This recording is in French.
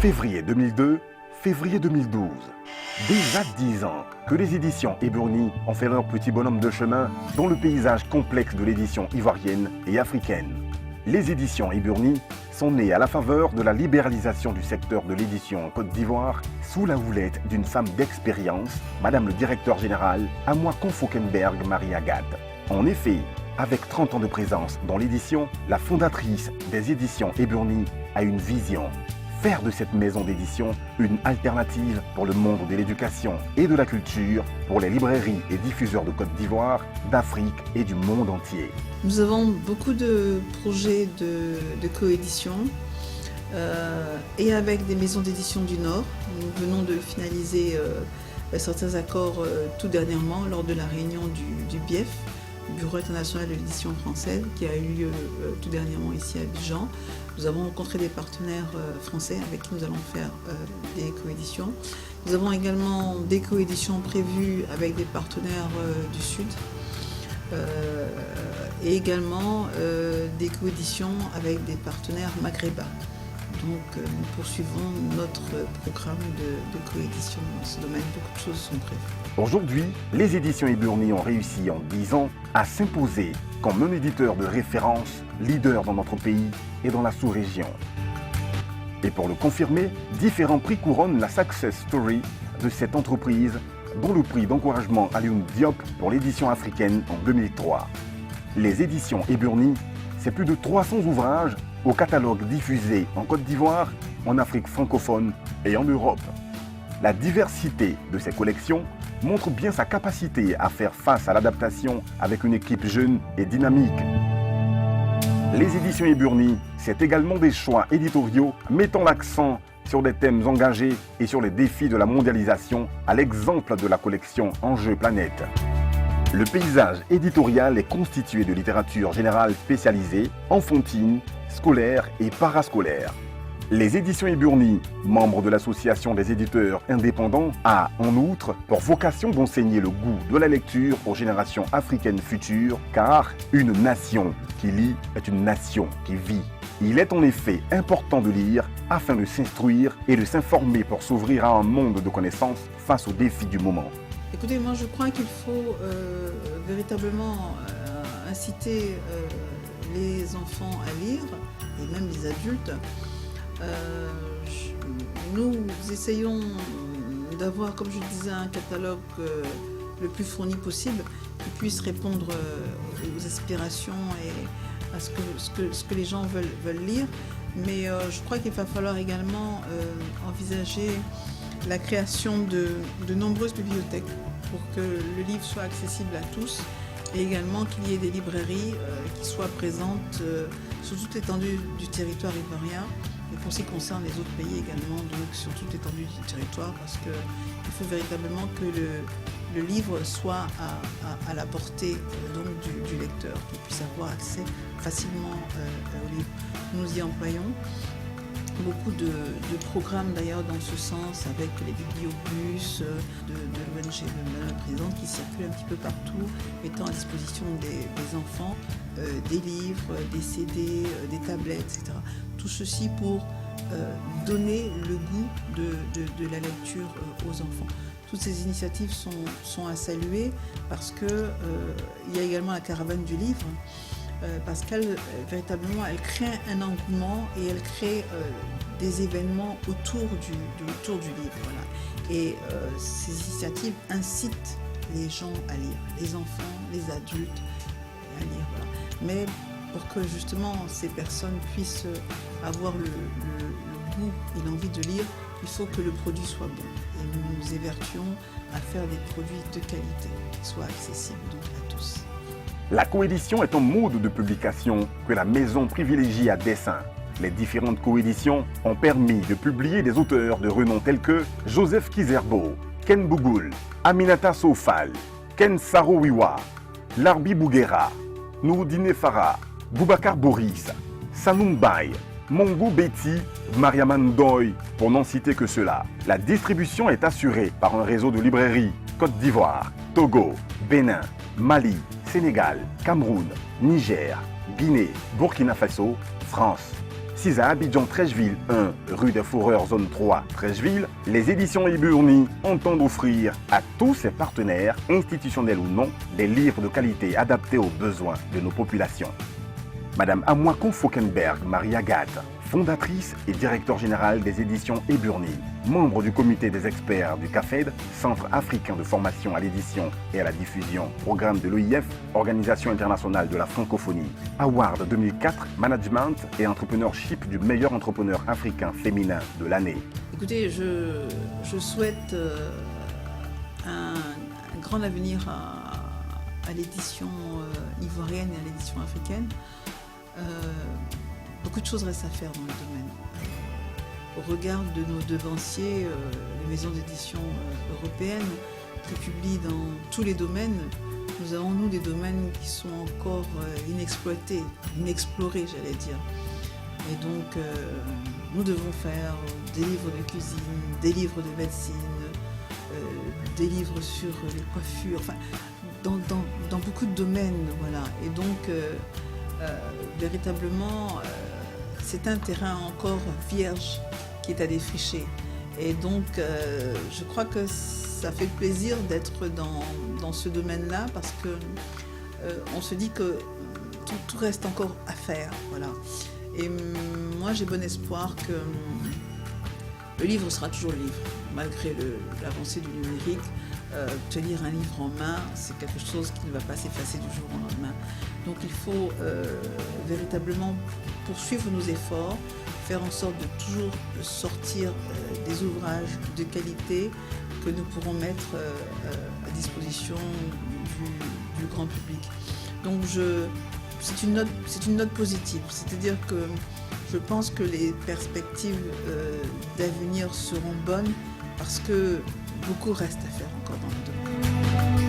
Février 2002, février 2012. Déjà 10 ans que les éditions Eburni ont fait leur petit bonhomme de chemin dans le paysage complexe de l'édition ivoirienne et africaine. Les éditions Eburni sont nées à la faveur de la libéralisation du secteur de l'édition en Côte d'Ivoire sous la houlette d'une femme d'expérience, Madame le directeur général, Amoa Konfokenberg Marie Agathe. En effet, avec 30 ans de présence dans l'édition, la fondatrice des éditions Eburni a une vision. Faire de cette maison d'édition une alternative pour le monde de l'éducation et de la culture, pour les librairies et diffuseurs de Côte d'Ivoire, d'Afrique et du monde entier. Nous avons beaucoup de projets de coédition et avec des maisons d'édition du Nord. Nous venons de finaliser certains accords tout dernièrement lors de la réunion du BIEF, Bureau international de l'édition française, qui a eu lieu tout dernièrement ici à Abidjan. Nous avons rencontré des partenaires français avec qui nous allons faire des coéditions. Nous avons également des coéditions prévues avec des partenaires du Sud et également des coéditions avec des partenaires maghrébins. Donc nous poursuivons notre programme de coédition dans ce domaine. Beaucoup de choses sont prévues. Aujourd'hui, les éditions Eburni ont réussi en 10 ans à s'imposer comme un éditeur de référence, leader dans notre pays et dans la sous-région. Et pour le confirmer, différents prix couronnent la success story de cette entreprise, dont le prix d'encouragement Alioune Diop pour l'édition africaine en 2003. Les éditions Eburni, c'est plus de 300 ouvrages au catalogue diffusé en Côte d'Ivoire, en Afrique francophone et en Europe. La diversité de ces collections montre bien sa capacité à faire face à l'adaptation avec une équipe jeune et dynamique. Les éditions Eburni, c'est également des choix éditoriaux mettant l'accent sur des thèmes engagés et sur les défis de la mondialisation, à l'exemple de la collection Enjeux Planète. Le paysage éditorial est constitué de littérature générale spécialisée, enfantine, scolaire et parascolaire. Les éditions Eburni, membres de l'association des éditeurs indépendants, a en outre pour vocation d'enseigner le goût de la lecture aux générations africaines futures, car une nation qui lit est une nation qui vit. Il est en effet important de lire afin de s'instruire et de s'informer pour s'ouvrir à un monde de connaissances face aux défis du moment. Écoutez, moi je crois qu'il faut véritablement inciter les enfants à lire, et même les adultes. Nous essayons d'avoir, comme je disais, un catalogue le plus fourni possible qui puisse répondre aux aspirations et à ce que les gens veulent lire. Mais je crois qu'il va falloir également envisager la création de nombreuses bibliothèques pour que le livre soit accessible à tous et également qu'il y ait des librairies qui soient présentes sur toute l'étendue du territoire ivoirien et pour ce qui concerne les autres pays également, donc sur toute l'étendue du territoire, parce qu'il faut véritablement que le livre soit à la portée donc du lecteur, qu'il puisse avoir accès facilement au livre. Nous y employons beaucoup de programmes d'ailleurs dans ce sens avec les bibliobus de l'ONG de Madame la Présidente qui circulent un petit peu partout, mettant à disposition des enfants des livres, des CD, des tablettes, etc. Tout ceci pour donner le goût de la lecture aux enfants. Toutes ces initiatives sont à saluer parce qu'il y a également la caravane du livre. Parce qu'elle véritablement elle crée un engouement et elle crée des événements autour du livre. Voilà. Et ces initiatives incitent les gens à lire, les enfants, les adultes à lire. Voilà. Mais pour que justement ces personnes puissent avoir le goût et l'envie de lire, il faut que le produit soit bon. Et nous nous évertuons à faire des produits de qualité qui soient accessibles donc à tous. La coédition est un mode de publication que la maison privilégie à dessein. Les différentes coéditions ont permis de publier des auteurs de renom tels que Joseph Kizerbo, Ken Bougoul, Aminata Sofal, Ken Sarowiwa, Larbi Bouguera, Nouroudine Farah, Boubacar Boris, Sanoum Baye, Mongou Betty, Mariaman Ndoye, pour n'en citer que ceux-là. La distribution est assurée par un réseau de librairies Côte d'Ivoire, Togo, Bénin, Mali, Sénégal, Cameroun, Niger, Guinée, Burkina Faso, France. 6 à Abidjan Trècheville 1, rue des Fourreurs, zone 3, Trècheville, les éditions Iburni entendent offrir à tous ses partenaires, institutionnels ou non, des livres de qualité adaptés aux besoins de nos populations. Madame Amouakon Faukenberg Marie-Agathe, fondatrice et directeur général des éditions Iburni, membre du comité des experts du CAFED, Centre africain de formation à l'édition et à la diffusion, programme de l'OIF, Organisation internationale de la francophonie, Award 2004, Management et Entrepreneurship du meilleur entrepreneur africain féminin de l'année. Écoutez, je souhaite un grand avenir à l'édition ivoirienne et à l'édition africaine. Beaucoup de choses restent à faire dans le domaine. Au regard de nos devanciers, les maisons d'édition européennes qui publient dans tous les domaines, nous avons nous des domaines qui sont encore inexploités, inexplorés j'allais dire. Et donc nous devons faire des livres de cuisine, des livres de médecine, des livres sur les coiffures, enfin dans beaucoup de domaines, voilà. Et donc véritablement c'est un terrain encore vierge qui est à défricher. Et donc, je crois que ça fait plaisir d'être dans ce domaine-là parce que on se dit que tout reste encore à faire. Voilà. Et moi, j'ai bon espoir que le livre sera toujours le livre, malgré l'avancée du numérique. Tenir un livre en main, c'est quelque chose qui ne va pas s'effacer du jour au lendemain. Donc il faut véritablement poursuivre nos efforts, faire en sorte de toujours sortir des ouvrages de qualité que nous pourrons mettre à disposition du grand public. Donc c'est une note positive, c'est-à-dire que je pense que les perspectives d'avenir seront bonnes parce que beaucoup reste à faire encore dans le domaine.